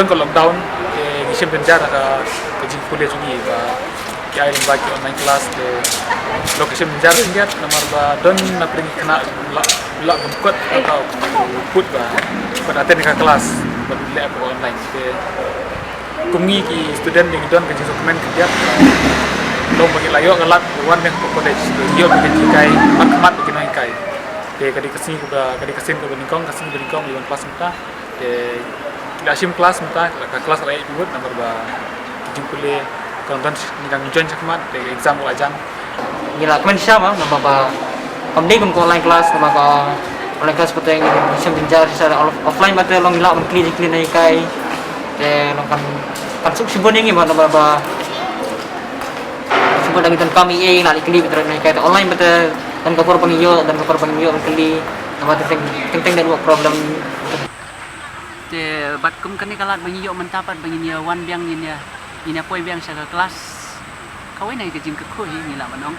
don ko lockdown gisem benjar ka jing kuliah jungi ba ki ay bagi online class de lokasi benjar ingat nomor ba don na pring kena la bungkut atau put ba pada aten ka kelas ba dile ko online de kungi ki student ding don ka jing dokumen kerja lo bagi layo galak wan yang ko college yo ke kai makmat ke nai kai de kadi kesini ko kadi kesin ko beningkong iwan kelas muka de asim kelas muka ka kelas rai buat nomor ba jingkule konten ningang join sakmat de exam ko ajang gila kmen sama nama ba kamdi kum online class nama ba online class pateng sim benjar secara offline mate long gila men clean nai kai de long kan suk sibon yang nama ba sibon dengan kami nali clean nai kai online mate dan kapor pangiyo kali nama teng dan work problem te bat kum kani kalat bangiyo mentapat banginya wan biang nya poi biang sa kelas kawai nai ke jing ke khoi ni la manong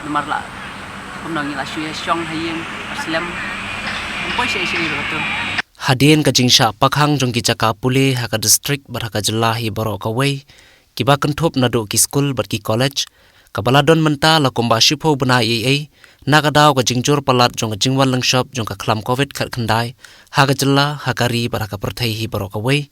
nomor la nong ni la shu syong hayeng aslam poi se ro to hadien ka jingsha pakhang jong ki chaka pule ha ka district bar ha ka jilla hi baro ka wei ki ba kan thop na do ki school bar ki college kabaladon menta la komba shipho bana ei nagadaw ka jingjor palat jong jingwal lang shop jong ka khlam covid khat khandai ha ka jilla ha ka ri bar ha ka perthai hi baro ka wei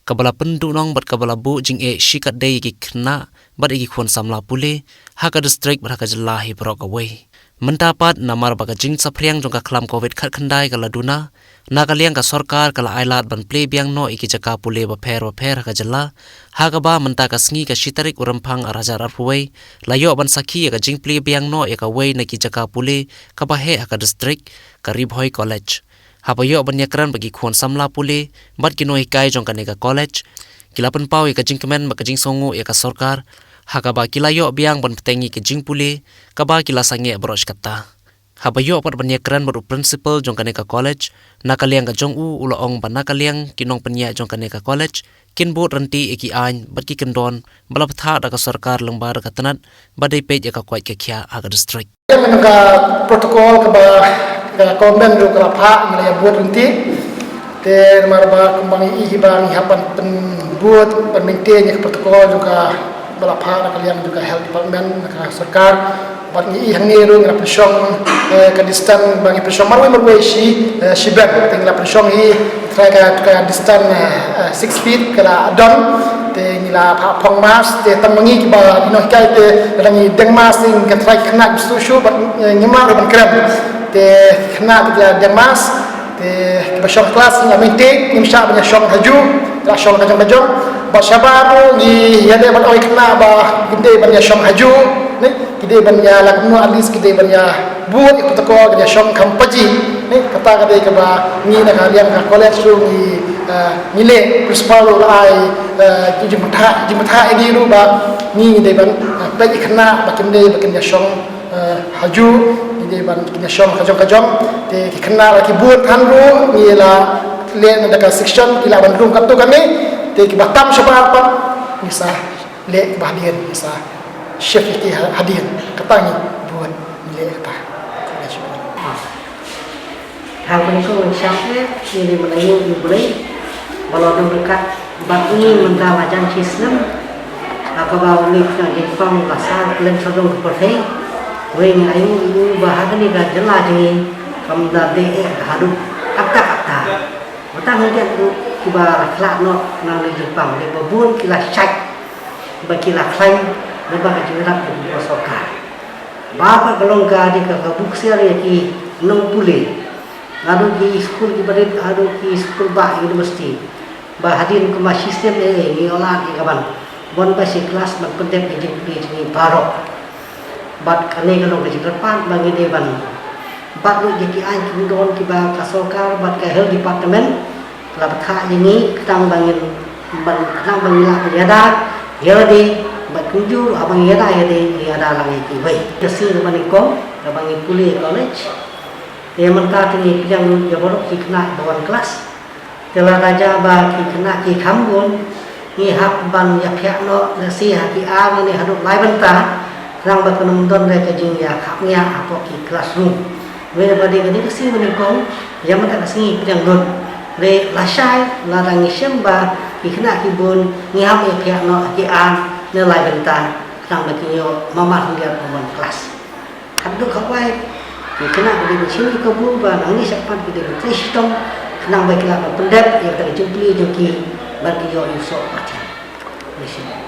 kabala pendu nong bat kabala bu jing e shikat dei ki khna bat ki khon samla pule ha ka district bar ha ka jilla hi baro ka wei menta pat namar ba ka jing saphriang jong ka khlam covid khat khandai ka laduna nagaliang ka sarkar kala ailat ban play biang no iki jaka pule ba pher ka jalla ha ka ba menta ka sngi ka shitarik uramphang arajar arhuwei layo ban sakhi ka jing play biang no e ka wei na ki jaka pule ka ba he ka district ka ribhoi college ha ba yo ban yakran bagi khon samla pule bat ki no hikai jong ka ne ka college kilapan pau e ka jing kemen ba ka jing songu e ka sarkar ha ka ba kilayo biang ban ptengi ke jing pule ka ba kila sange brosh kata habayo pat banyakran baru principal jong kane ka college nakaliang ka jong u ulaong ban nakaliang kinong panya jong kane ka college kin bot ranti eki ain bat ki kendon balap tha da ka sarkar lengbar ka tanat badai pej ka kwai ka khya aga district ka protokol ka ba ka komen ro ka pha ngaya bot ranti te marba kumbang i bang hapan pen bot ban maintain ka protokol juga balap pha nakaliang juga health department ka sarkar bat ni hang ni ru ngap syong ka distan bang syong marwe si shibak teng la syong hi try ka distan 6 feet kala don te ni la pha phong mas te tamangi ki ba no kai te rangi deng mas ing ka try khna su shu bat nyama ro ban krab te khna te deng mas te ka syong class la maintain ni sha ban syong haju la syong ka jong ba shabaru ni yade ban oi khna ba ginde ban syong haju ni kide banya lakno alis kide banya buat protokol kide syong kampaji ni kata kade ke ba ni na kalian ka college ru ni le principal ai jimata ini ru ba ni de ban bagi kena bakin de syong haju ni de ban kide syong kajong te kena lagi buat kan ru ni la le na ka section kila ban rum kapto kami te ki batam sabar pa misa le bahdian misa chef itu hadir ketangi buat nilai apa hal ini kau siapa ini menayu boleh kalau orang dekat bagi mentah macam Islam aku bawa ni kan Jepang pasal kalian sedang kepercayai weng ayu ibu bahagia ni kan jelas ni kamu dah deh hadup kata mata mungkin tu kiba kelak no nang Jepang dia berbuat kila cek bagi lah klaim lepas kejualan di Osaka. Bapa kalau enggak di kabuk siari ki nong pule. Lalu di school ki berit adu ki school bah university. Bah hadin ke sistem ni olah ki kaban. Bon basi kelas ban pendek di barok. Bat kane kalau ke depan bagi depan. Bat lu jadi an ki don ki ba kasokar bat ke health department. Labat ha ini ketang bangin ketang bangila ada ya di bat kunju abang ya ada lagi ki bai kesir manikom abang puli college dia mentah tinggi yang ya borok ki kena bawan kelas telah raja ba ki kena ki kambun ni hak ban ya pihak no nasi haki a ni haduk lai bentah rang ba kenum don le ke jing ya khapnya apa ki classroom we ba de ni kesir manikom yang mentah kesini yang don le lasai la dang isem ba ikna kibun ngiham e pihak no ki an ne lai benta nang bagi yo mama hingga pemon kelas kaduk kawai ikna di sini kabu ba nang ni sapat di sistem nang bagi la pendap yang terjumpa joki bagi yo iso pati.